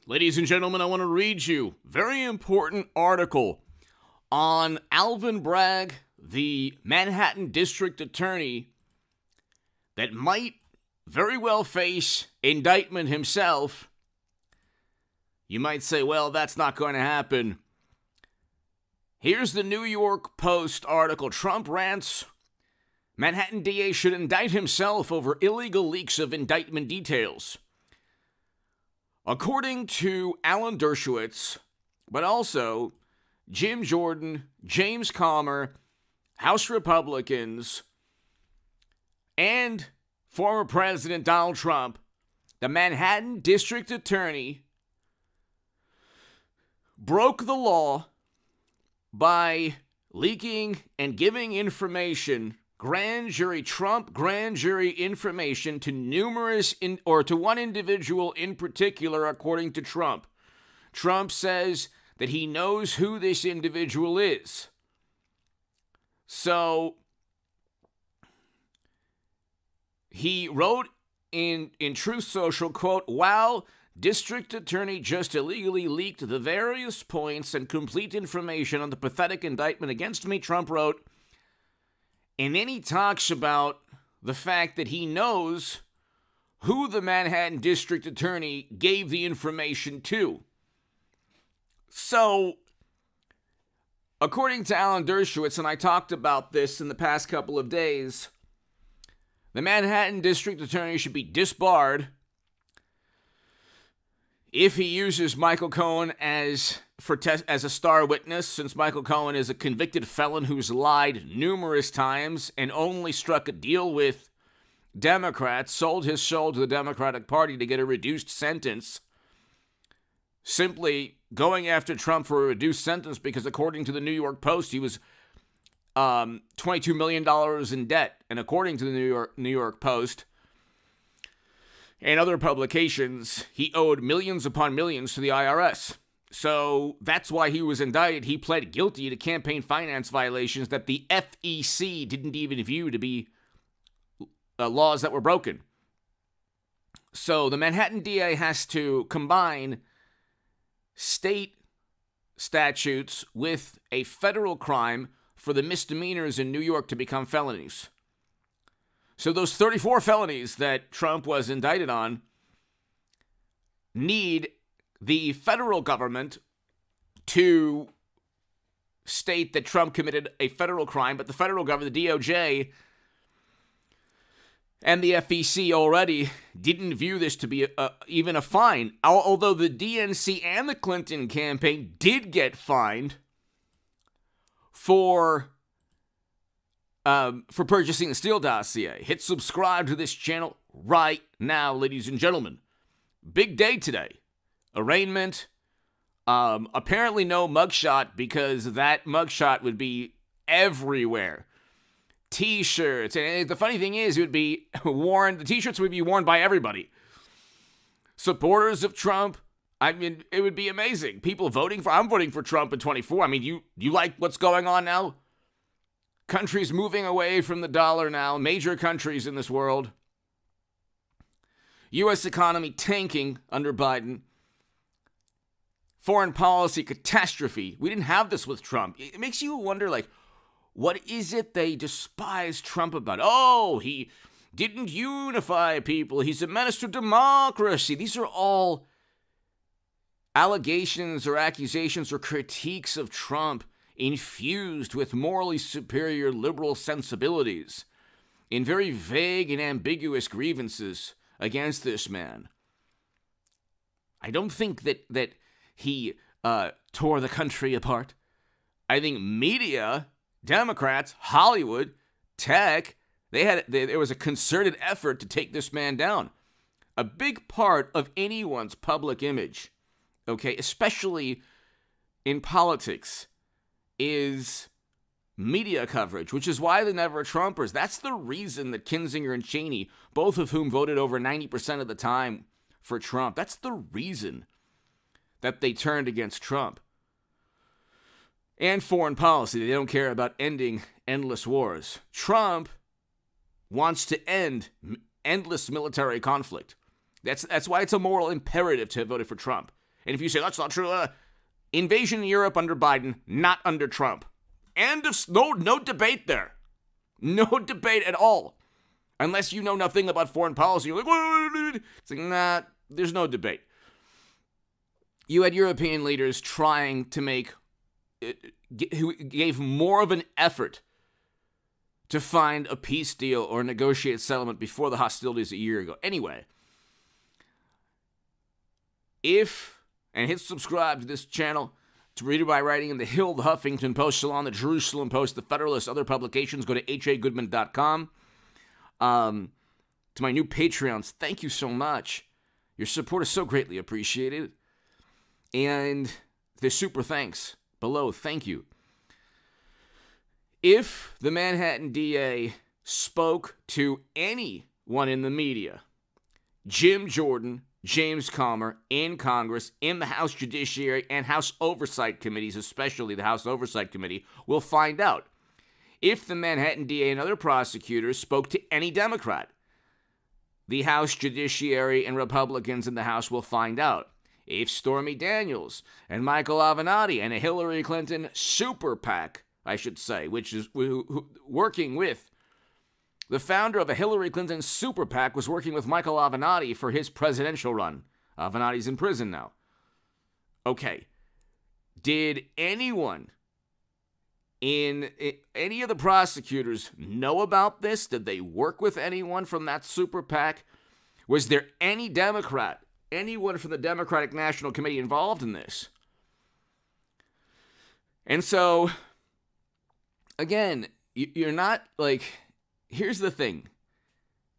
Ladies and gentlemen, I want to read you a very important article on Alvin Bragg, the Manhattan District Attorney, that might very well face indictment himself. You might say, well, that's not going to happen. Here's the New York Post article. Trump rants, Manhattan DA should indict himself over illegal leaks of indictment details. According to Alan Dershowitz, but also Jim Jordan, James Comer, House Republicans, and former President Donald Trump, the Manhattan District Attorney broke the law by leaking and giving information, Trump grand jury information to to one individual in particular, according to Trump. Trump says that he knows who this individual is. So he wrote in Truth Social, quote, "Wow, District Attorney just illegally leaked the various points and complete information on the pathetic indictment against me," Trump wrote. And then he talks about the fact that he knows who the Manhattan District Attorney gave the information to. So, according to Alan Dershowitz, and I talked about this in the past couple of days, the Manhattan District Attorney should be disbarred if he uses Michael Cohen as a star witness, since Michael Cohen is a convicted felon who's lied numerous times and only struck a deal with Democrats, sold his soul to the Democratic Party to get a reduced sentence, simply going after Trump for a reduced sentence because, according to the New York Post, he was $22 million in debt. And according to the New York Post and other publications, he owed millions upon millions to the IRS. So that's why he was indicted. He pled guilty to campaign finance violations that the FEC didn't even view to be laws that were broken. So the Manhattan DA has to combine state statutes with a federal crime for the misdemeanors in New York to become felonies. So those 34 felonies that Trump was indicted on need the federal government to state that Trump committed a federal crime, but the federal government, the DOJ, and the FEC already didn't view this to be even a fine, although the DNC and the Clinton campaign did get fined for purchasing the Steele dossier. Hit subscribe to this channel right now, ladies and gentlemen. Big day today. Arraignment. Apparently no mugshot, because that mugshot would be everywhere. T-shirts. And the funny thing is, it would be worn, the T-shirts would be worn by everybody. Supporters of Trump. I mean, it would be amazing. People voting for, I'm voting for Trump in 24. I mean, you like what's going on now? Countries moving away from the dollar now. Major countries in this world. U.S. economy tanking under Biden. Foreign policy catastrophe. We didn't have this with Trump. It makes you wonder, like, what is it they despise Trump about? Oh, he didn't unify people. He's a menace to democracy. These are all allegations or accusations or critiques of Trump infused with morally superior liberal sensibilities in very vague and ambiguous grievances against this man. I don't think that he tore the country apart. I think media, Democrats, Hollywood, tech, there was a concerted effort to take this man down. A big part of anyone's public image, okay, especially in politics, is media coverage, which is why they're never Trumpers. That's the reason that Kinzinger and Cheney, both of whom voted over 90% of the time for Trump, that's the reason that they turned against Trump. And foreign policy. They don't care about ending endless wars. Trump wants to end endless military conflict. That's why it's a moral imperative to have voted for Trump. And if you say that's not true, invasion in Europe under Biden, not under Trump. End of no debate there. No debate at all. Unless you know nothing about foreign policy, you're like, what? It's like, nah, there's no debate. You had European leaders trying to who gave more of an effort to find a peace deal or negotiate settlement before the hostilities a year ago. Anyway, and hit subscribe to this channel to read it by writing in the Hill, the Huffington Post, Salon, the Jerusalem Post, the Federalist, other publications. Go to hagoodman.com. To my new Patreons, thank you so much. Your support is so greatly appreciated. And the super thanks below, thank you. If the Manhattan DA spoke to anyone in the media, Jim Jordan, James Comer, in Congress, in the House Judiciary, and House Oversight Committees, especially the House Oversight Committee, will find out. If the Manhattan DA and other prosecutors spoke to any Democrat, the House Judiciary and Republicans in the House will find out. If Stormy Daniels and Michael Avenatti and a Hillary Clinton super PAC, I should say, which is working with the founder of a Hillary Clinton super PAC, was working with Michael Avenatti for his presidential run. Avenatti's in prison now. Okay. Did anyone any of the prosecutors know about this? Did they work with anyone from that super PAC? Was there any Democrat, anyone from the Democratic National Committee involved in this? And so, again, you're not like, here's the thing.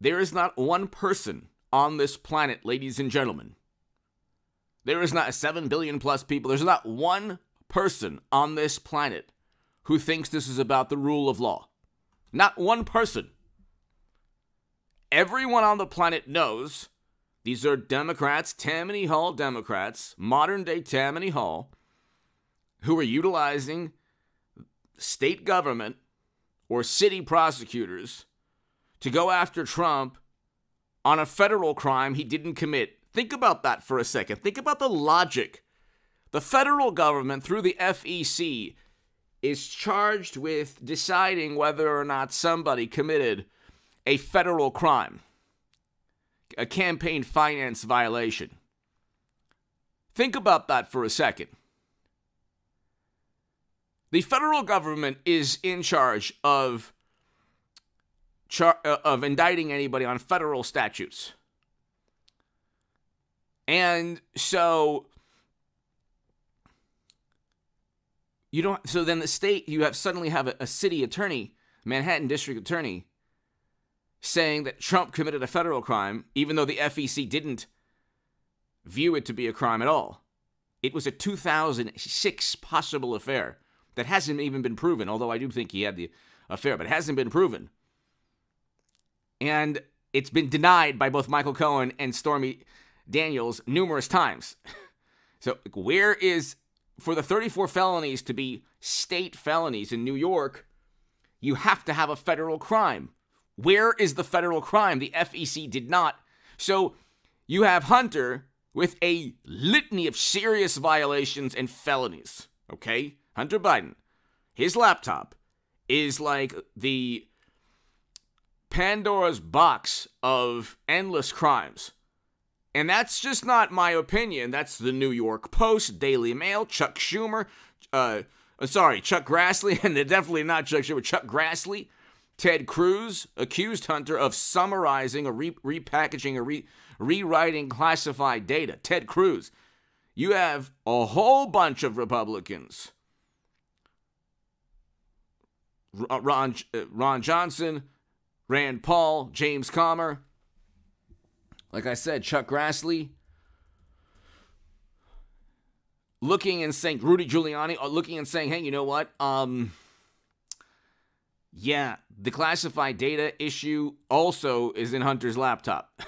There is not one person on this planet, ladies and gentlemen. There is not 7 billion plus people. There's not one person on this planet who thinks this is about the rule of law. Not one person. Everyone on the planet knows these are Democrats, Tammany Hall Democrats, modern-day Tammany Hall, who are utilizing state government or city prosecutors to go after Trump on a federal crime he didn't commit. Think about that for a second. Think about the logic. The federal government, through the FEC, is charged with deciding whether or not somebody committed a federal crime, a campaign finance violation. Think about that for a second. The federal government is in charge of indicting anybody on federal statutes. And so so then the state, suddenly have a city attorney, Manhattan district attorney, saying that Trump committed a federal crime, even though the FEC didn't view it to be a crime at all. It was a 2006 possible affair that hasn't even been proven, although I do think he had the affair, but it hasn't been proven. And it's been denied by both Michael Cohen and Stormy Daniels numerous times. So where is, for the 34 felonies to be state felonies in New York, you have to have a federal crime. Where is the federal crime? The FEC did not. So you have Hunter with a litany of serious violations and felonies, okay? Hunter Biden, his laptop is like the Pandora's box of endless crimes. And that's just not my opinion. That's the New York Post, Daily Mail, Chuck Schumer, Chuck Grassley, and they're definitely not Chuck Schumer, Chuck Grassley. Ted Cruz accused Hunter of summarizing or repackaging or rewriting classified data. Ted Cruz. You have a whole bunch of Republicans. Ron Johnson, Rand Paul, James Comer. Like I said, Chuck Grassley. Looking and saying, Rudy Giuliani, looking and saying, hey, you know what? Yeah, the classified data issue also is in Hunter's laptop.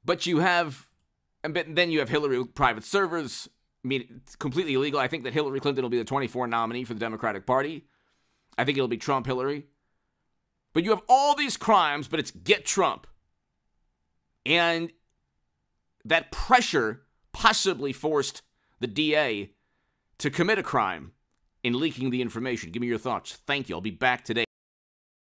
But you have, and then you have Hillary private servers. I mean, it's completely illegal. I think that Hillary Clinton will be the 24 nominee for the Democratic Party. I think it'll be Trump, Hillary. But you have all these crimes, but it's get Trump. And that pressure possibly forced the DA to commit a crime in leaking the information? Give me your thoughts. Thank you. I'll be back today.